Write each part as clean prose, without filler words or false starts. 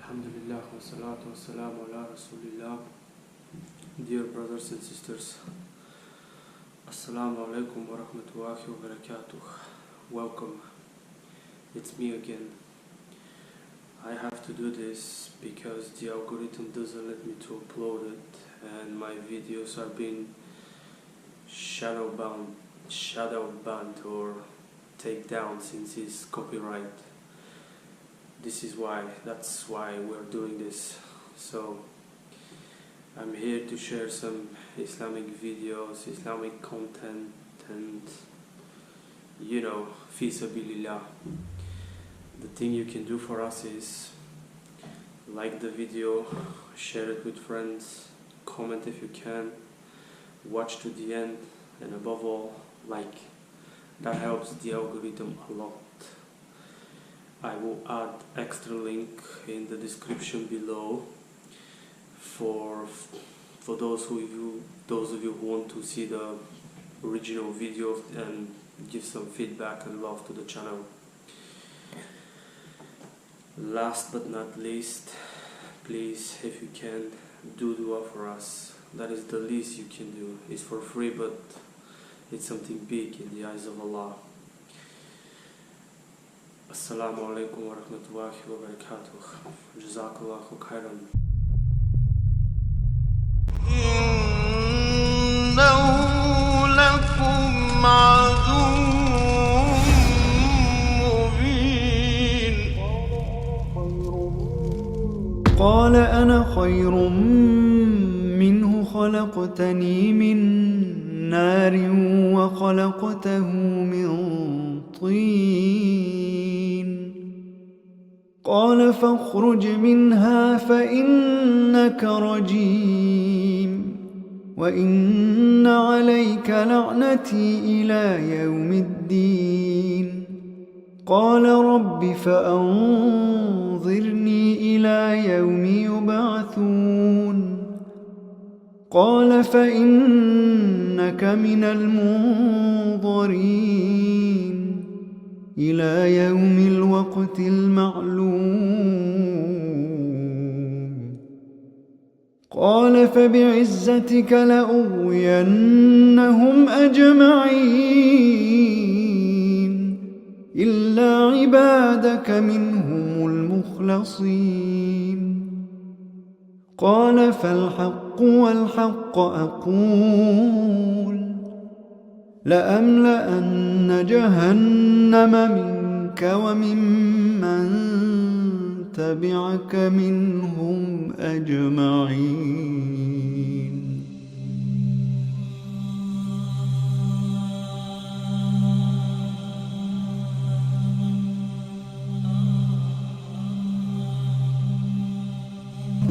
Alhamdulillah wa salatu wa salamu ala Rasulillah. Dear brothers and sisters, Assalamu alaikum wa rahmatullahi wa barakatuh. Welcome. It's me again. I have to do this because the algorithm doesn't let me to upload it, and my videos are being shadow banned or take down since it's copyright. That's why we're doing this. So I'm here to share some Islamic videos, Islamic content, and fi sabilillah. The thing you can do for us is like the video, share it with friends, comment if you can, watch to the end, and above all, like. That helps the algorithm a lot. I will add extra link in the description below for those of you who want to see the original video and give some feedback and love to the channel. Last but not least, please, if you can, do dua for us. That is the least you can do. It's for free, but it's something big in the eyes of Allah. Assalamu alaikum wa rahmatullahi wa barakatuh. Jazakallahu khairan. إنه لكم عدو مبين قال أنا خير منه خلقتني من نار وخلقته من طين قال فاخرج منها فإنك رجيم وإن عليك لعنتي إلى يوم الدين قال رب فأنظرني إلى يوم يبعثون قال فإنك من المنظرين إلى يوم الوقت المعلوم قال فبعزتك لأغوينهم أجمعين إلا عبادك منهم المخلصين قال فالحق والحق أقول لأملأن جهنم منك وممن تبعك منهم أجمعين.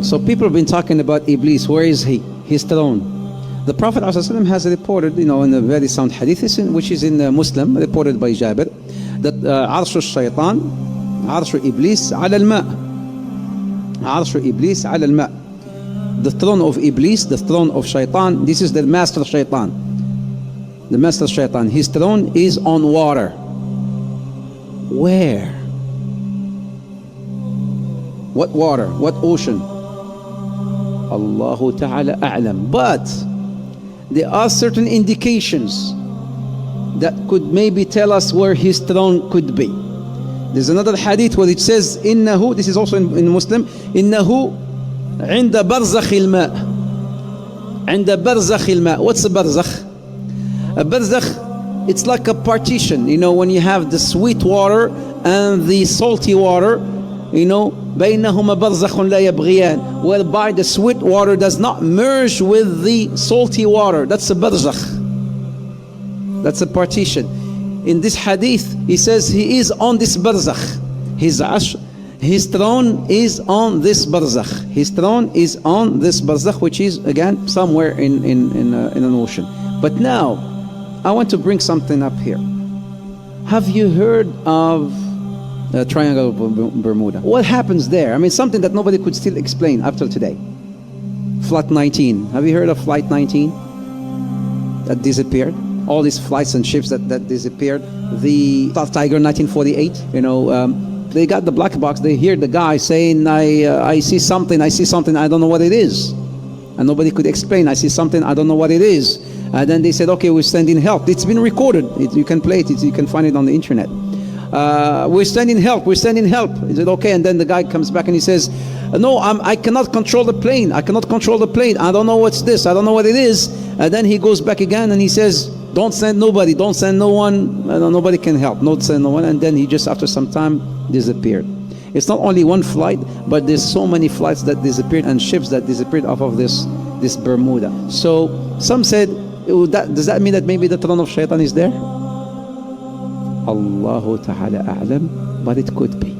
So people have been talking about Iblis. Where is he? His throne. The Prophet ﷺ has reported, in a very sound hadith, which is in Muslim, reported by Jabir, that Arshu Shaitan, Arshu Iblis ala al-ma'. Arshu Iblis ala al-ma'. The throne of Iblis, the throne of Shaitan, this is the master Shaitan. The master Shaitan, his throne is on water. Where? What water? What ocean? Allahu Ta'ala a'lam. But there are certain indications that could maybe tell us where his throne could be. There's another hadith where it says, إنه, this is also in Muslim, إنه عند برزخ الماء. عند برزخ الماء. What's a barzakh? A barzakh, it's like a partition, when you have the sweet water and the salty water, بينهما برزخ لا يبغيان, whereby the sweet water does not merge with the salty water. That's a barzakh. That's a partition. In this hadith, he says he is on this barzakh. His throne is on this barzakh. His throne is on this barzakh, which is again somewhere in an ocean. But now, I want to bring something up here. Have you heard of Triangle of Bermuda? What happens there? I mean, something that nobody could still explain up till today. Flight 19. Have you heard of Flight 19? That disappeared. All these flights and ships that disappeared. The South Tiger 1948, they got the black box, they hear the guy saying, I see something, I don't know what it is. And nobody could explain, I see something, I don't know what it is. And then they said, okay, we're sending help. It's been recorded, you can play it, you can find it on the internet. We're sending help. He said, okay. And then the guy comes back and he says, no, I cannot control the plane. I don't know what's this. I don't know what it is. And then he goes back again and he says, don't send nobody. Don't send no one. Nobody can help. Don't send no one. And then he just, after some time, disappeared. It's not only one flight, but there's so many flights that disappeared and ships that disappeared off of this Bermuda. So some said, does that mean that maybe the throne of Shaitan is there? Allahu Ta'ala A'lam, but it could be.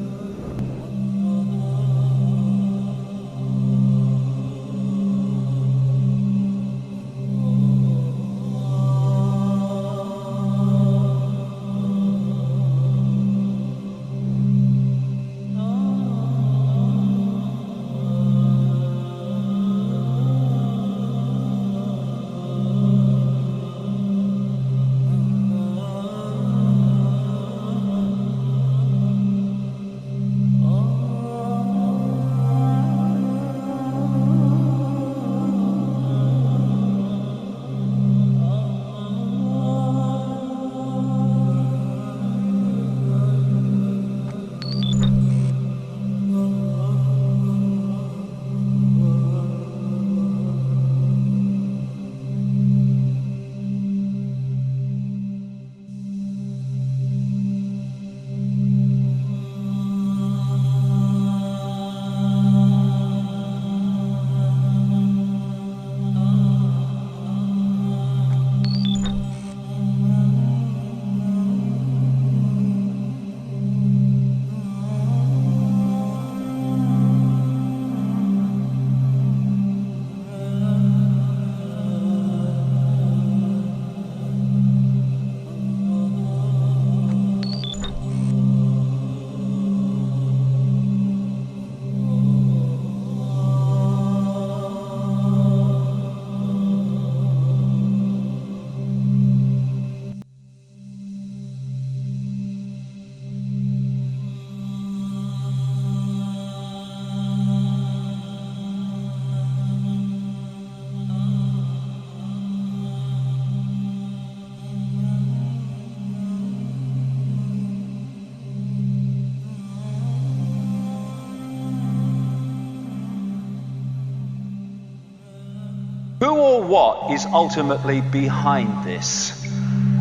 Who or what is ultimately behind this?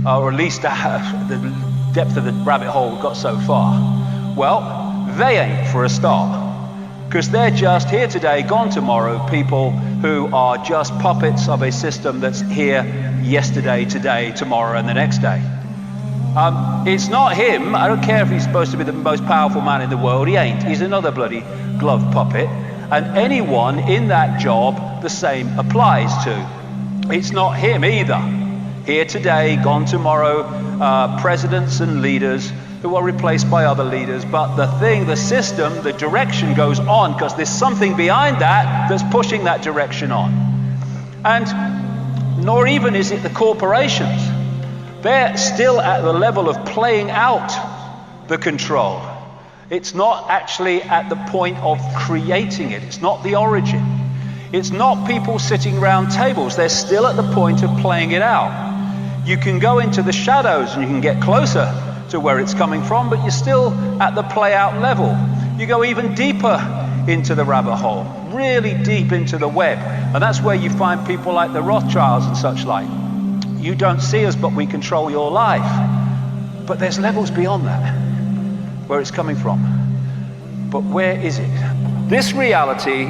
Or at least the depth of the rabbit hole we've got so far. Well, they ain't for a start. Because they're just here today, gone tomorrow, people who are just puppets of a system that's here yesterday, today, tomorrow, and the next day. It's not him. I don't care if he's supposed to be the most powerful man in the world. He ain't. He's another bloody glove puppet. And anyone in that job, the same applies to. It's not him either. Here today, gone tomorrow, presidents and leaders who are replaced by other leaders. But the thing, the system, the direction goes on because there's something behind that that's pushing that direction on. And nor even is it the corporations. They're still at the level of playing out the control. It's not actually at the point of creating it. It's not the origin. It's not people sitting around tables. They're still at the point of playing it out. You can go into the shadows and you can get closer to where it's coming from, but you're still at the play out level. You go even deeper into the rabbit hole, really deep into the web. And that's where you find people like the Rothschilds and such like. You don't see us, but we control your life. But there's levels beyond that, where it's coming from. But where is it? This reality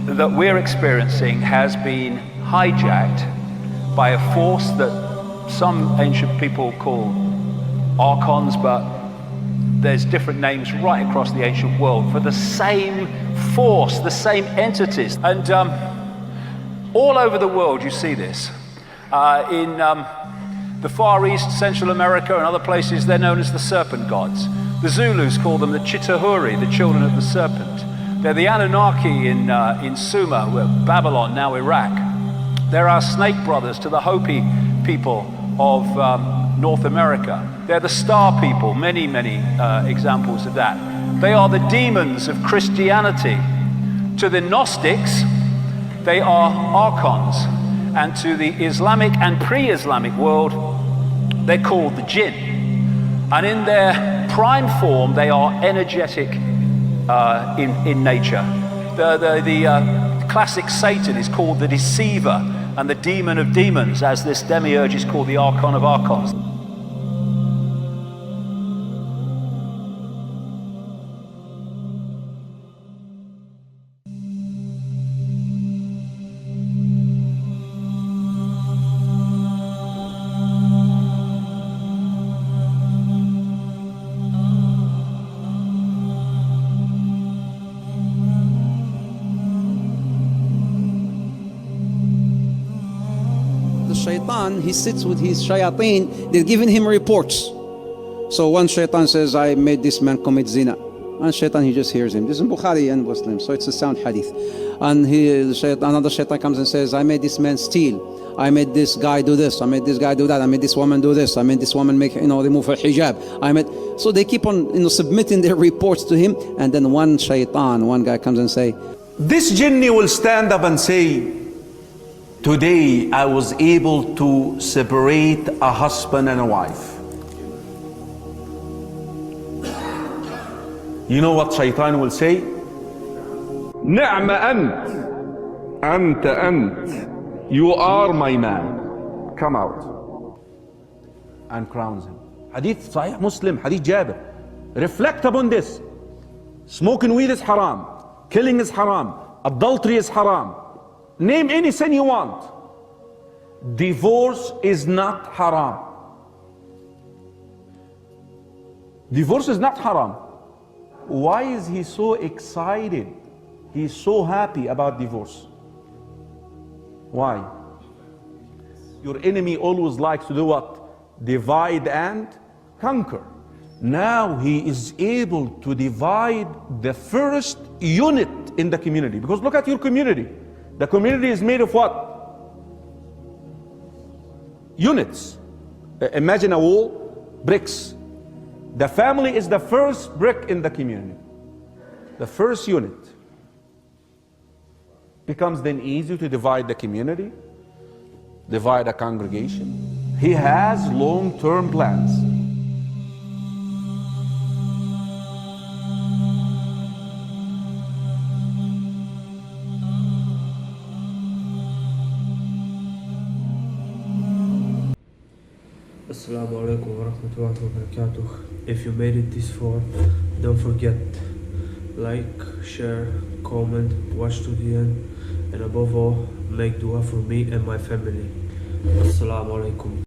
that we're experiencing has been hijacked by a force that some ancient people call archons, but there's different names right across the ancient world for the same force, the same entities. And all over the world you see this. In the Far East, Central America and other places, they're known as the serpent gods. The Zulus call them the Chitahuri, the children of the serpent. They're the Anunnaki in Sumer, Babylon, now Iraq. They're our snake brothers to the Hopi people of North America. They're the star people, many examples of that. They are the demons of Christianity. To the Gnostics, they are archons. And to the Islamic and pre-Islamic world, they're called the jinn. And in their prime form, they are energetic in nature. The classic Satan is called the deceiver and the demon of demons, as this demiurge is called the archon of archons. Shaitan, he sits with his shayateen, they're giving him reports. So one shaitan says, I made this man commit zina. And shaitan, he just hears him. This is in Bukhari and Muslim, so it's a sound hadith. And another shaitan comes and says, I made this man steal. I made this guy do this. I made this guy do that. I made this woman do this. I made this woman make, remove her hijab. So they keep on, submitting their reports to him. And then one guy comes and say, this jinni will stand up and say, today I was able to separate a husband and a wife. You know what shaitan will say? نعم أنت you are my man. Come out. And crowns him. Hadith Sahih Muslim, Hadith Jabir. Reflect upon this. Smoking weed is haram. Killing is haram. Adultery is haram. Name any sin you want. Divorce is not haram. Divorce is not haram. Why is he so excited? He's so happy about divorce. Why? Your enemy always likes to do what? Divide and conquer. Now he is able to divide the first unit in the community. Because look at your community. The community is made of what? Units. Imagine a wall, bricks. The family is the first brick in the community. The first unit. Becomes then easy to divide the community, divide a congregation. He has long-term plans. Assalamu alaikum wa rahmatullahi wa barakatuh. If you made it this far, don't forget, like, share, comment, watch to the end, and above all, make dua for me and my family. Assalamu alaikum.